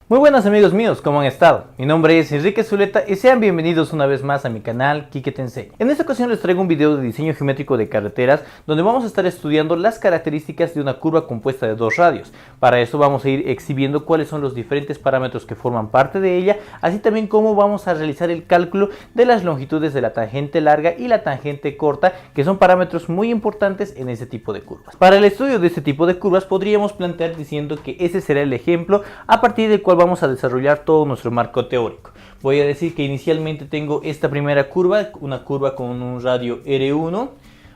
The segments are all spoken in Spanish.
Muy buenas amigos míos, ¿cómo han estado? Mi nombre es Enrique Zuleta y sean bienvenidos una vez más a mi canal Quique Te Enseña. En esta ocasión les traigo un video de diseño geométrico de carreteras donde vamos a estar estudiando las características de una curva compuesta de dos radios. Para eso vamos a ir exhibiendo cuáles son los diferentes parámetros que forman parte de ella, así también cómo vamos a realizar el cálculo de las longitudes de la tangente larga y la tangente corta, que son parámetros muy importantes en ese tipo de curvas. Para el estudio de este tipo de curvas podríamos plantear diciendo que ese será el ejemplo a partir del cual vamos a desarrollar todo nuestro marco teórico. Voy a decir que inicialmente tengo esta primera curva, una curva con un radio R1,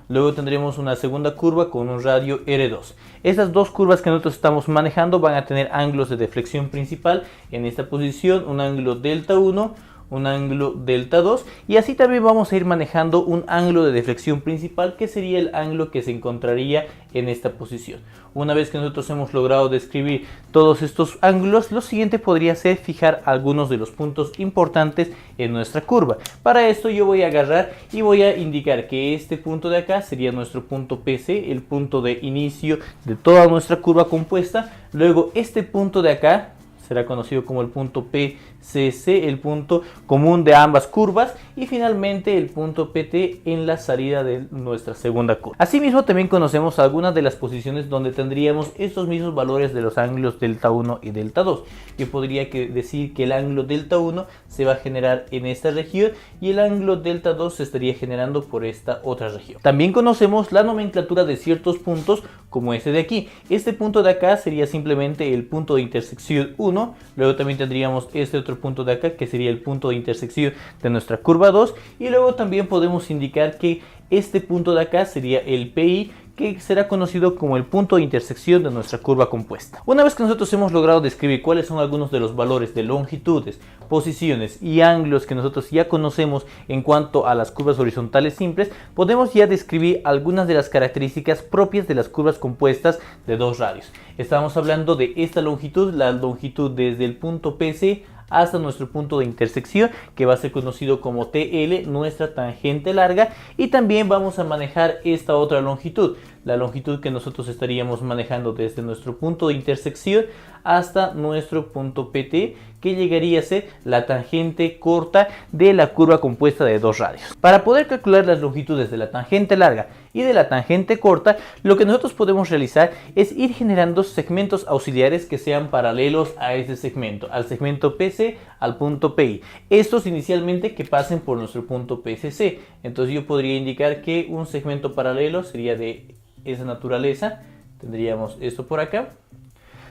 luego tendremos una segunda curva con un radio R2. Estas dos curvas que nosotros estamos manejando van a tener ángulos de deflexión principal en esta posición, un ángulo delta 1, un ángulo delta 2, y así también vamos a ir manejando un ángulo de deflexión principal que sería el ángulo que se encontraría en esta posición. Una vez que nosotros hemos logrado describir todos estos ángulos, lo siguiente podría ser fijar algunos de los puntos importantes en nuestra curva. Para esto yo voy a agarrar y voy a indicar que este punto de acá sería nuestro punto PC, el punto de inicio de toda nuestra curva compuesta. Luego este punto de acá será conocido como el punto PCC, el punto común de ambas curvas, y finalmente el punto PT en la salida de nuestra segunda curva. Asimismo también conocemos algunas de las posiciones donde tendríamos estos mismos valores de los ángulos delta 1 y delta 2. Yo podría decir que el ángulo delta 1 se va a generar en esta región y el ángulo delta 2 se estaría generando por esta otra región. También conocemos la nomenclatura de ciertos puntos como este de aquí. Este punto de acá sería simplemente el punto de intersección 1. Luego también tendríamos este otro punto de acá que sería el punto de intersección de nuestra curva 2, y luego también podemos indicar que este punto de acá sería el PI, que será conocido como el punto de intersección de nuestra curva compuesta. Una vez que nosotros hemos logrado describir cuáles son algunos de los valores de longitudes, posiciones y ángulos que nosotros ya conocemos en cuanto a las curvas horizontales simples, podemos ya describir algunas de las características propias de las curvas compuestas de dos radios. Estamos hablando de esta longitud, la longitud desde el punto PC hasta nuestro punto de intersección, que va a ser conocido como TL, nuestra tangente larga, y también vamos a manejar esta otra longitud, la longitud que nosotros estaríamos manejando desde nuestro punto de intersección hasta nuestro punto PT, que llegaría a ser la tangente corta de la curva compuesta de dos radios. Para poder calcular las longitudes de la tangente larga y de la tangente corta, lo que nosotros podemos realizar es ir generando segmentos auxiliares que sean paralelos a ese segmento, al segmento PC, al punto PI. Estos inicialmente que pasen por nuestro punto PCC. Entonces yo podría indicar que un segmento paralelo sería de esa naturaleza. Tendríamos esto por acá.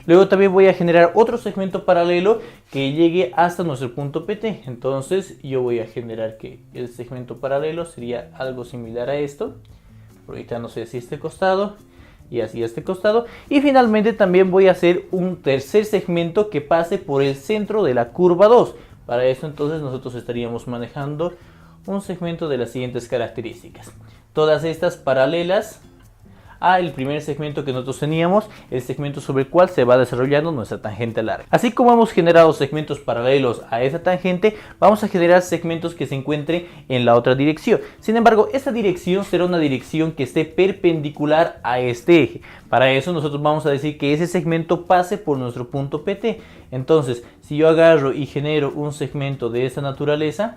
Luego también voy a generar otro segmento paralelo que llegue hasta nuestro punto PT. Entonces yo voy a generar que el segmento paralelo sería algo similar a esto, proyectándose hacia este costado y hacia este costado. Y finalmente también voy a hacer un tercer segmento que pase por el centro de la curva 2. Para eso entonces nosotros estaríamos manejando un segmento de las siguientes características. Todas estas paralelas el primer segmento que nosotros teníamos, el segmento sobre el cual se va desarrollando nuestra tangente larga. Así como hemos generado segmentos paralelos a esa tangente, vamos a generar segmentos que se encuentren en la otra dirección. Sin embargo, esta dirección será una dirección que esté perpendicular a este eje. Para eso nosotros vamos a decir que ese segmento pase por nuestro punto PT. Entonces, si yo agarro y genero un segmento de esta naturaleza,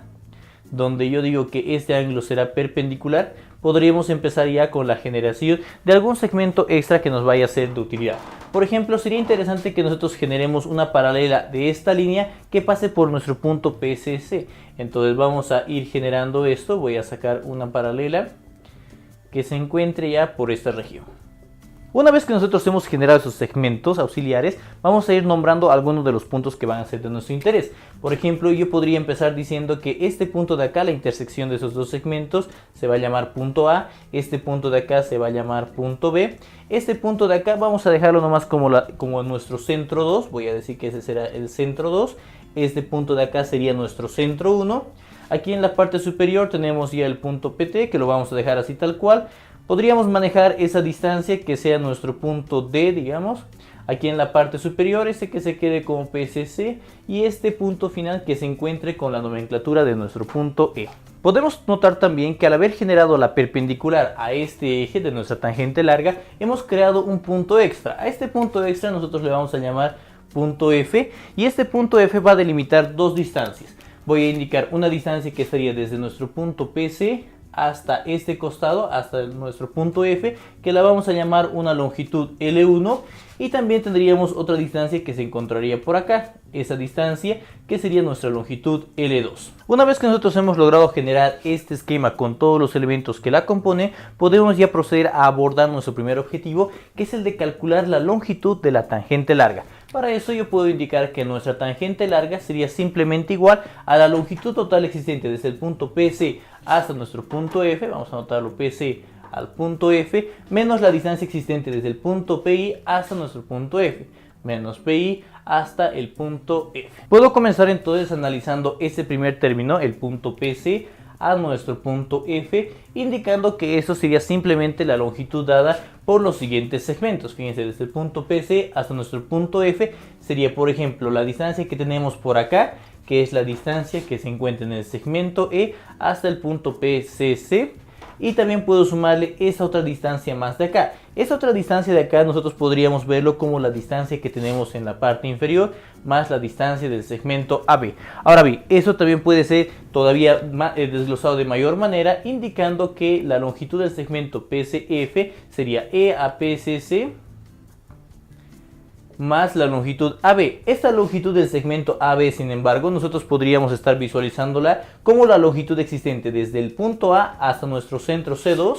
donde yo digo que este ángulo será perpendicular, podríamos empezar ya con la generación de algún segmento extra que nos vaya a ser de utilidad. Por ejemplo, sería interesante que nosotros generemos una paralela de esta línea que pase por nuestro punto PCC. Entonces vamos a ir generando esto. Voy a sacar una paralela que se encuentre ya por esta región. Una vez que nosotros hemos generado esos segmentos auxiliares, vamos a ir nombrando algunos de los puntos que van a ser de nuestro interés. Por ejemplo, yo podría empezar diciendo que este punto de acá, la intersección de esos dos segmentos, se va a llamar punto A. Este punto de acá se va a llamar punto B. Este punto de acá vamos a dejarlo nomás como nuestro centro 2. Voy a decir que ese será el centro 2. Este punto de acá sería nuestro centro 1. Aquí en la parte superior tenemos ya el punto PT, que lo vamos a dejar así tal cual. Podríamos manejar esa distancia que sea nuestro punto D, digamos. Aquí en la parte superior, este que se quede como PCC, y este punto final que se encuentre con la nomenclatura de nuestro punto E. Podemos notar también que al haber generado la perpendicular a este eje de nuestra tangente larga, hemos creado un punto extra. A este punto extra nosotros le vamos a llamar punto F, y este punto F va a delimitar dos distancias. Voy a indicar una distancia que sería desde nuestro punto PC hasta este costado, hasta nuestro punto F, que la vamos a llamar una longitud L1, y también tendríamos otra distancia que se encontraría por acá, esa distancia que sería nuestra longitud L2. Una vez que nosotros hemos logrado generar este esquema con todos los elementos que la componen, podemos ya proceder a abordar nuestro primer objetivo, que es el de calcular la longitud de la tangente larga. Para eso yo puedo indicar que nuestra tangente larga sería simplemente igual a la longitud total existente desde el punto PC hasta nuestro punto F, vamos a anotarlo PC al punto F, menos la distancia existente desde el punto PI hasta nuestro punto F, menos PI hasta el punto F. Puedo comenzar entonces analizando ese primer término, el punto PC a nuestro punto F, indicando que eso sería simplemente la longitud dada por los siguientes segmentos. Fíjense, desde el punto PC hasta nuestro punto F sería, por ejemplo, la distancia que tenemos por acá, que es la distancia que se encuentra en el segmento E hasta el punto PCC, y también puedo sumarle esa otra distancia más de acá. Esa otra distancia de acá nosotros podríamos verlo como la distancia que tenemos en la parte inferior más la distancia del segmento AB. Ahora bien, eso también puede ser todavía desglosado de mayor manera, indicando que la longitud del segmento PCF sería E a PCC más la longitud AB. Esta longitud del segmento AB, sin embargo, nosotros podríamos estar visualizándola como la longitud existente desde el punto A hasta nuestro centro C2,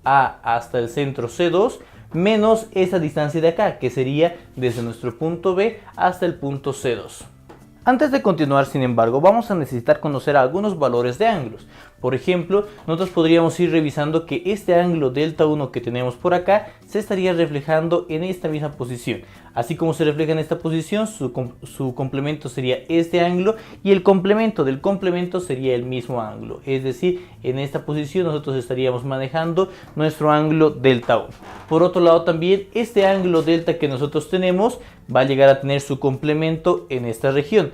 A hasta el centro C2, menos esa distancia de acá, que sería desde nuestro punto B hasta el punto C2. Antes de continuar, sin embargo, vamos a necesitar conocer algunos valores de ángulos. Por ejemplo, nosotros podríamos ir revisando que este ángulo delta 1 que tenemos por acá se estaría reflejando en esta misma posición. Así como se refleja en esta posición, su complemento sería este ángulo, y el complemento del complemento sería el mismo ángulo. Es decir, en esta posición nosotros estaríamos manejando nuestro ángulo delta 1. Por otro lado, también este ángulo delta que nosotros tenemos va a llegar a tener su complemento en esta región.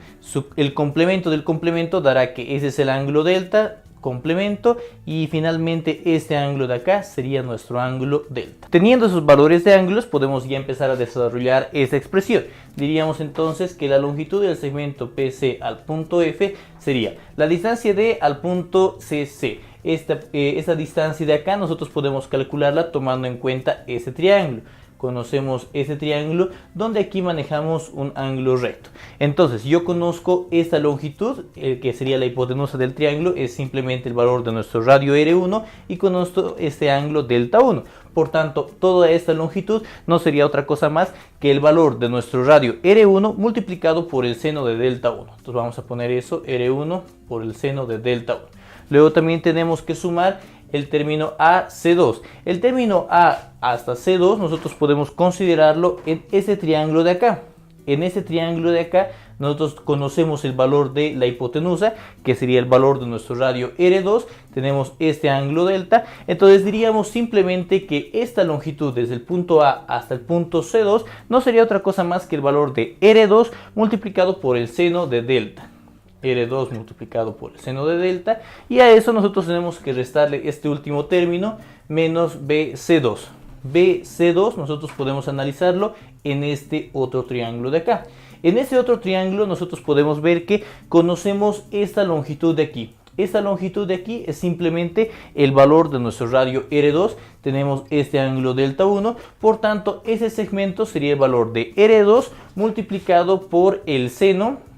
El complemento del complemento dará que ese es el ángulo delta, complemento, y finalmente este ángulo de acá sería nuestro ángulo delta. Teniendo esos valores de ángulos, podemos ya empezar a desarrollar esta expresión. Diríamos entonces que la longitud del segmento PC al punto F sería la distancia D al punto CC. Esta distancia de acá nosotros podemos calcularla tomando en cuenta ese triángulo. Conocemos ese triángulo donde aquí manejamos un ángulo recto. Entonces yo conozco esta longitud, que sería la hipotenusa del triángulo, es simplemente el valor de nuestro radio R1, y conozco este ángulo delta 1. Por tanto, toda esta longitud no sería otra cosa más que el valor de nuestro radio R1 multiplicado por el seno de delta 1. Entonces vamos a poner eso, R1 por el seno de delta 1. Luego también tenemos que sumar el término AC2. El término A hasta C2 nosotros podemos considerarlo en ese triángulo de acá. En ese triángulo de acá nosotros conocemos el valor de la hipotenusa, que sería el valor de nuestro radio R2. Tenemos este ángulo delta. Entonces diríamos simplemente que esta longitud desde el punto A hasta el punto C2 no sería otra cosa más que el valor de R2 multiplicado por el seno de delta. R2 multiplicado por el seno de delta, y a eso nosotros tenemos que restarle este último término menos BC2. BC2 nosotros podemos analizarlo en este otro triángulo de acá. En ese otro triángulo nosotros podemos ver que conocemos esta longitud de aquí. Esta longitud de aquí es simplemente el valor de nuestro radio R2. Tenemos este ángulo delta 1, por tanto ese segmento sería el valor de R2 multiplicado por el seno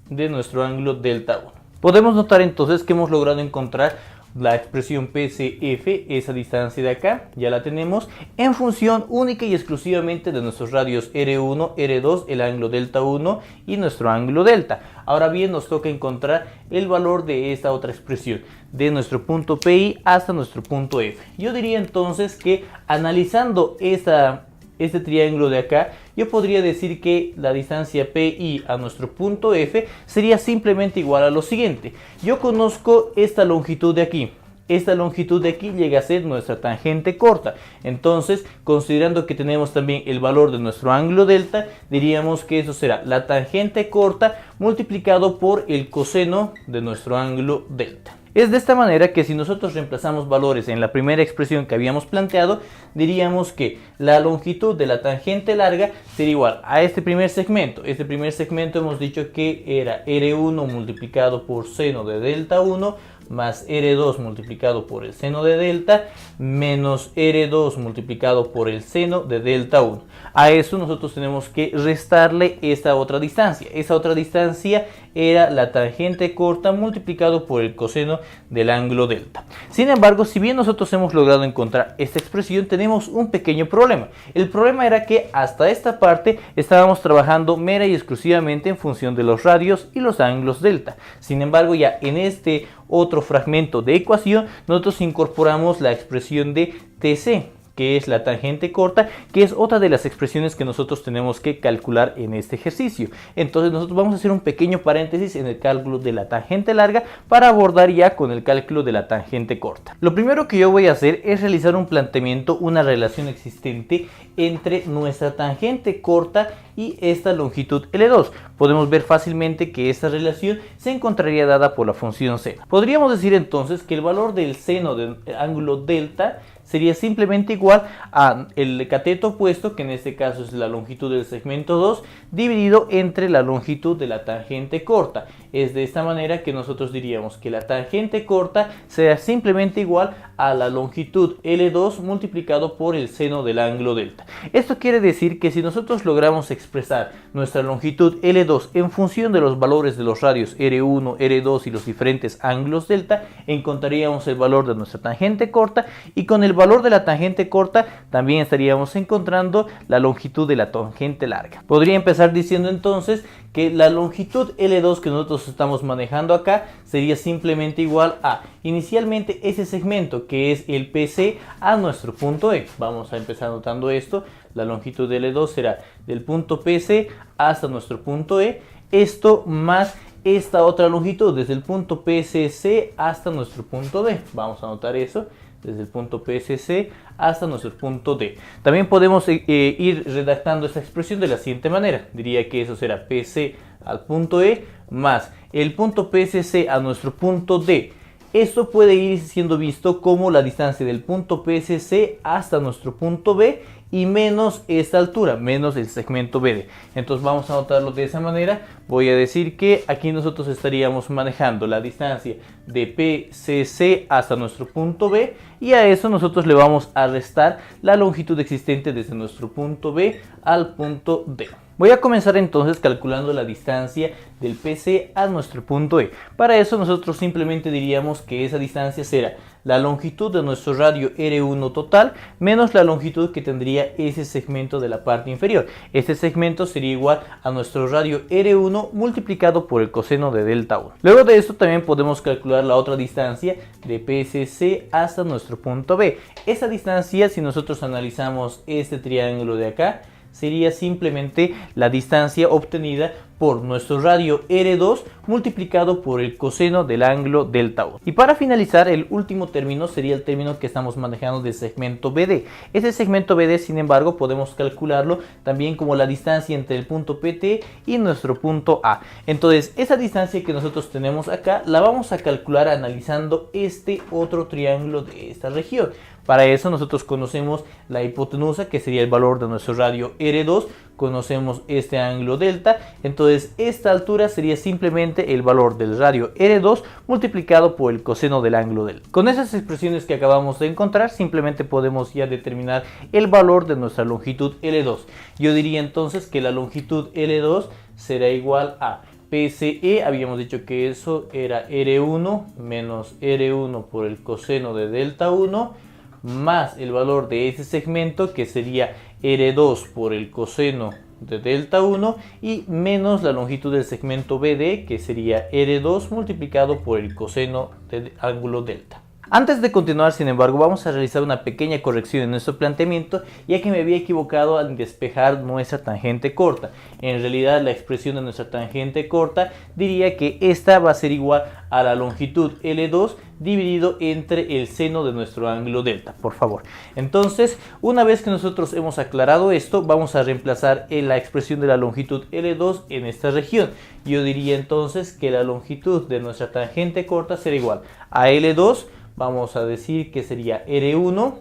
de nuestro ángulo delta 1. Podemos notar entonces que hemos logrado encontrar la expresión PCF, esa distancia de acá, ya la tenemos, en función única y exclusivamente de nuestros radios R1, R2, el ángulo delta 1 y nuestro ángulo delta. Ahora bien, nos toca encontrar el valor de esta otra expresión, de nuestro punto PI hasta nuestro punto F. Yo diría entonces que analizando este triángulo de acá, yo podría decir que la distancia PI a nuestro punto F sería simplemente igual a lo siguiente. Yo conozco esta longitud de aquí. Esta longitud de aquí llega a ser nuestra tangente corta. Entonces, considerando que tenemos también el valor de nuestro ángulo delta, diríamos que eso será la tangente corta multiplicado por el coseno de nuestro ángulo delta. Es de esta manera que si nosotros reemplazamos valores en la primera expresión que habíamos planteado, diríamos que la longitud de la tangente larga sería igual a este primer segmento. Este primer segmento hemos dicho que era R1 multiplicado por seno de delta 1 más R2 multiplicado por el seno de delta menos R2 multiplicado por el seno de delta 1. A eso nosotros tenemos que restarle esta otra distancia. Esa otra distancia era la tangente corta multiplicado por el coseno del ángulo delta. Sin embargo, si bien nosotros hemos logrado encontrar esta expresión, tenemos un pequeño problema. El problema era que hasta esta parte estábamos trabajando mera y exclusivamente en función de los radios y los ángulos delta. Sin embargo, ya en este otro fragmento de ecuación, nosotros incorporamos la expresión de TC, que es la tangente corta, que es otra de las expresiones que nosotros tenemos que calcular en este ejercicio. Entonces nosotros vamos a hacer un pequeño paréntesis en el cálculo de la tangente larga para abordar ya con el cálculo de la tangente corta. Lo primero que yo voy a hacer es realizar un planteamiento, una relación existente entre nuestra tangente corta y esta longitud L2. Podemos ver fácilmente que esta relación se encontraría dada por la función seno. Podríamos decir entonces que el valor del seno del ángulo delta sería simplemente igual a el cateto opuesto, que en este caso es la longitud del segmento 2, dividido entre la longitud de la tangente corta. Es de esta manera que nosotros diríamos que la tangente corta será simplemente igual a la longitud L2 multiplicado por el seno del ángulo delta. Esto quiere decir que si nosotros logramos expresar nuestra longitud L2 en función de los valores de los radios R1, R2 y los diferentes ángulos delta, encontraríamos el valor de nuestra tangente corta, y con el valor de la tangente corta también estaríamos encontrando la longitud de la tangente larga. Podría empezar diciendo entonces que la longitud L2 que nosotros estamos manejando acá sería simplemente igual a inicialmente ese segmento que es el PC a nuestro punto E. Vamos a empezar anotando esto. La longitud de L2 será del punto PC hasta nuestro punto E. Esto más esta otra longitud desde el punto PCC hasta nuestro punto D. Vamos a anotar eso. Desde el punto PCC hasta nuestro punto D. También podemos ir redactando esta expresión de la siguiente manera. Diría que eso será PC al punto E más el punto PCC a nuestro punto D. Esto puede ir siendo visto como la distancia del punto PCC hasta nuestro punto B y menos esta altura, menos el segmento BD. Entonces vamos a anotarlo de esa manera. Voy a decir que aquí nosotros estaríamos manejando la distancia de PCC hasta nuestro punto B, y a eso nosotros le vamos a restar la longitud existente desde nuestro punto B al punto D. Voy a comenzar entonces calculando la distancia del PC a nuestro punto E. Para eso nosotros simplemente diríamos que esa distancia será la longitud de nuestro radio R1 total menos la longitud que tendría ese segmento de la parte inferior. Este segmento sería igual a nuestro radio R1 multiplicado por el coseno de delta 1. Luego de esto también podemos calcular la otra distancia de PCC hasta nuestro punto B. Esa distancia, si nosotros analizamos este triángulo de acá, sería simplemente la distancia obtenida por nuestro radio R2 multiplicado por el coseno del ángulo delta 1. Y para finalizar, el último término sería el término que estamos manejando del segmento BD. Ese segmento BD, sin embargo, podemos calcularlo también como la distancia entre el punto PT y nuestro punto A. Entonces, esa distancia que nosotros tenemos acá la vamos a calcular analizando este otro triángulo de esta región. Para eso nosotros conocemos la hipotenusa, que sería el valor de nuestro radio R2, conocemos este ángulo delta, entonces esta altura sería simplemente el valor del radio R2 multiplicado por el coseno del ángulo delta. Con esas expresiones que acabamos de encontrar, simplemente podemos ya determinar el valor de nuestra longitud L2. Yo diría entonces que la longitud L2 será igual a PCE, habíamos dicho que eso era R1 menos R1 por el coseno de delta 1, más el valor de ese segmento, que sería R2 por el coseno de delta 1, y menos la longitud del segmento BD, que sería R2 multiplicado por el coseno del ángulo delta. Antes de continuar, sin embargo, vamos a realizar una pequeña corrección en nuestro planteamiento, ya que me había equivocado al despejar nuestra tangente corta. En realidad, la expresión de nuestra tangente corta diría que esta va a ser igual a la longitud L2 dividido entre el seno de nuestro ángulo delta, por favor. Entonces, una vez que nosotros hemos aclarado esto, vamos a reemplazar la expresión de la longitud L2 en esta región. Yo diría entonces que la longitud de nuestra tangente corta será igual a L2. Vamos a decir que sería R1.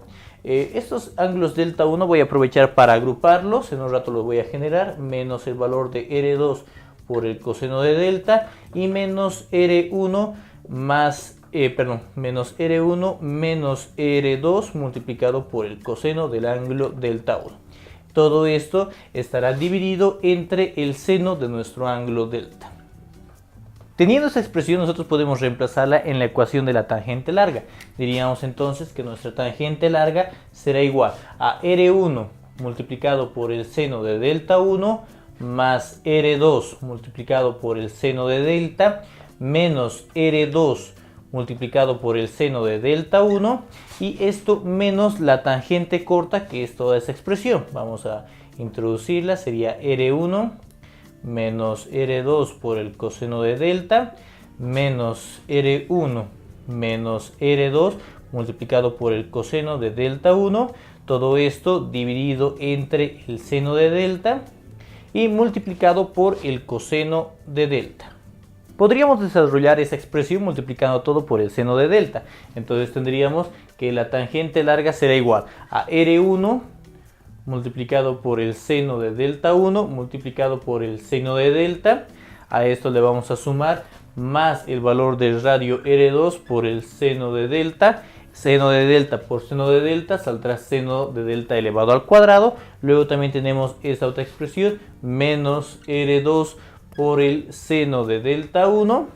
Estos ángulos delta 1 voy a aprovechar para agruparlos. En un rato los voy a generar. Menos el valor de R2 por el coseno de delta. Y menos R1 menos R1 menos R2 multiplicado por el coseno del ángulo delta 1. Todo esto estará dividido entre el seno de nuestro ángulo delta. Teniendo esta expresión, nosotros podemos reemplazarla en la ecuación de la tangente larga. Diríamos entonces que nuestra tangente larga será igual a R1 multiplicado por el seno de delta 1 más R2 multiplicado por el seno de delta menos R2 multiplicado por el seno de delta 1, y esto menos la tangente corta, que es toda esa expresión. Vamos a introducirla, sería R1 menos R2 por el coseno de delta, menos R1 menos R2 multiplicado por el coseno de delta 1, todo esto dividido entre el seno de delta y multiplicado por el coseno de delta. Podríamos desarrollar esa expresión multiplicando todo por el seno de delta. Entonces tendríamos que la tangente larga será igual a R1 multiplicado por el seno de delta 1 multiplicado por el seno de delta. A esto le vamos a sumar más el valor del radio R2 por el seno de delta. Seno de delta por seno de delta saldrá seno de delta elevado al cuadrado. Luego también tenemos esta otra expresión, menos R2 por el seno de delta 1.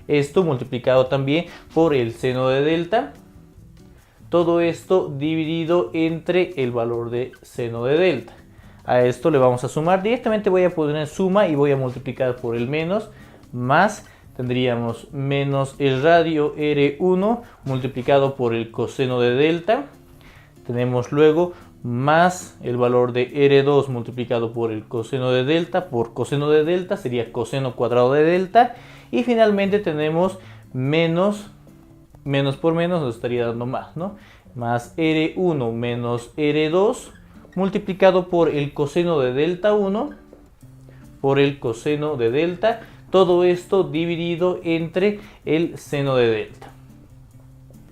Esto multiplicado también por el seno de delta. Todo esto dividido entre el valor de seno de delta. A esto le vamos a sumar. Directamente voy a poner suma y voy a multiplicar por el menos. Más tendríamos menos el radio R1 multiplicado por el coseno de delta. Tenemos luego más el valor de R2 multiplicado por el coseno de delta. Por coseno de delta sería coseno cuadrado de delta. Y finalmente tenemos menos por menos nos estaría dando más, ¿no? Más R1 menos R2 multiplicado por el coseno de delta 1 por el coseno de delta. Todo esto dividido entre el seno de delta.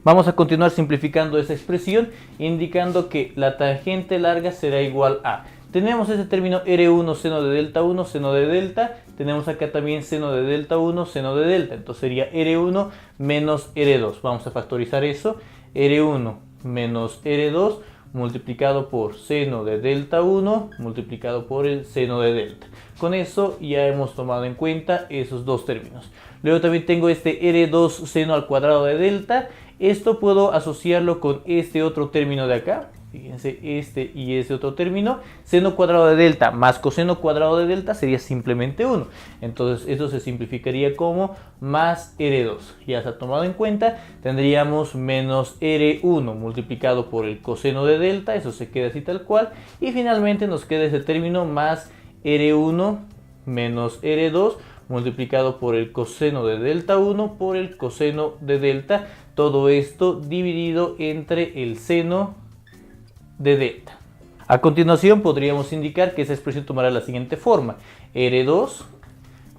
Vamos a continuar simplificando esa expresión, indicando que la tangente larga será igual a... Tenemos ese término R1 seno de delta 1 seno de delta. Tenemos acá también seno de delta 1 seno de delta. Entonces sería R1 menos R2. Vamos a factorizar eso. R1 menos R2 multiplicado por seno de delta 1 multiplicado por el seno de delta. Con eso ya hemos tomado en cuenta esos dos términos. Luego también tengo este R2 seno al cuadrado de delta. Esto puedo asociarlo con este otro término de acá. Fíjense, este y ese otro término. Seno cuadrado de delta más coseno cuadrado de delta sería simplemente 1. Entonces esto se simplificaría como más R2. Ya se ha tomado en cuenta. Tendríamos menos R1 multiplicado por el coseno de delta. Eso se queda así tal cual. Y finalmente nos queda ese término más R1 menos R2 multiplicado por el coseno de delta 1 por el coseno de delta. Todo esto dividido entre el seno de delta. A continuación podríamos indicar que esa expresión tomará la siguiente forma: R2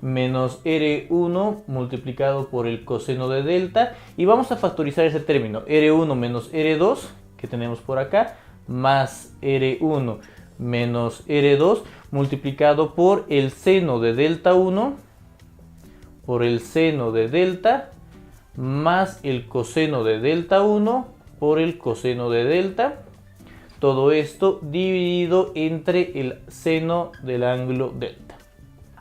menos R1 multiplicado por el coseno de delta, y vamos a factorizar ese término R1 menos R2 que tenemos por acá más R1 menos R2 multiplicado por el seno de delta 1 por el seno de delta más el coseno de delta 1 por el coseno de delta. Todo esto dividido entre el seno del ángulo delta.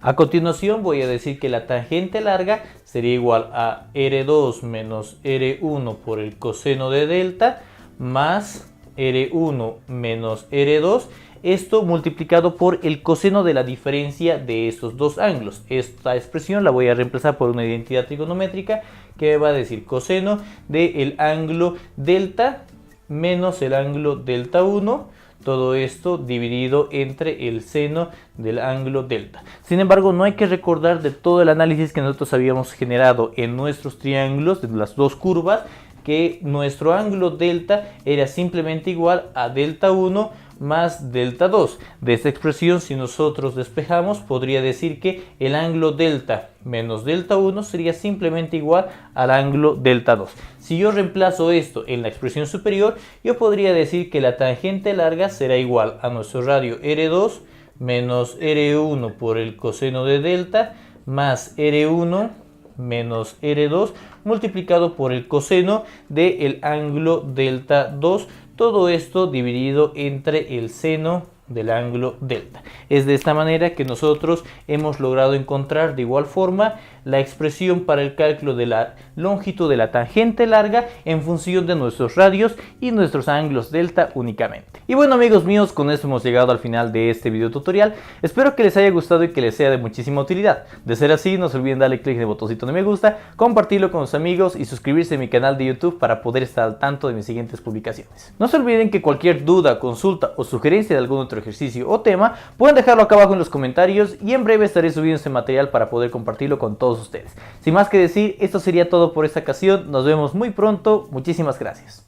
A continuación voy a decir que la tangente larga sería igual a R2 menos R1 por el coseno de delta más R1 menos R2. esto multiplicado por el coseno de la diferencia de estos dos ángulos. Esta expresión la voy a reemplazar por una identidad trigonométrica que va a decir coseno del ángulo delta menos el ángulo delta 1, todo esto dividido entre el seno del ángulo delta. Sin embargo, no hay que recordar de todo el análisis que nosotros habíamos generado en nuestros triángulos de las dos curvas, que nuestro ángulo delta era simplemente igual a delta 1 más delta 2. De esta expresión, si nosotros despejamos, podría decir que el ángulo delta menos delta 1 sería simplemente igual al ángulo delta 2. Si yo reemplazo esto en la expresión superior, yo podría decir que la tangente larga será igual a nuestro radio R2 menos R1 por el coseno de delta más R1 menos R2 multiplicado por el coseno del ángulo delta 2, todo esto dividido entre el seno del ángulo delta. Es de esta manera que nosotros hemos logrado encontrar de igual forma la expresión para el cálculo de la longitud de la tangente larga en función de nuestros radios y nuestros ángulos delta únicamente. Y bueno, amigos míos, con esto hemos llegado al final de este video tutorial. Espero que les haya gustado y que les sea de muchísima utilidad. De ser así, no se olviden darle clic en el botoncito de me gusta, compartirlo con sus amigos y suscribirse a mi canal de YouTube para poder estar al tanto de mis siguientes publicaciones. No se olviden que cualquier duda, consulta o sugerencia de algún otro ejercicio o tema pueden dejarlo acá abajo en los comentarios y en breve estaré subiendo este material para poder compartirlo con todos ustedes. Sin más que decir, esto sería todo por esta ocasión. Nos vemos muy pronto. Muchísimas gracias.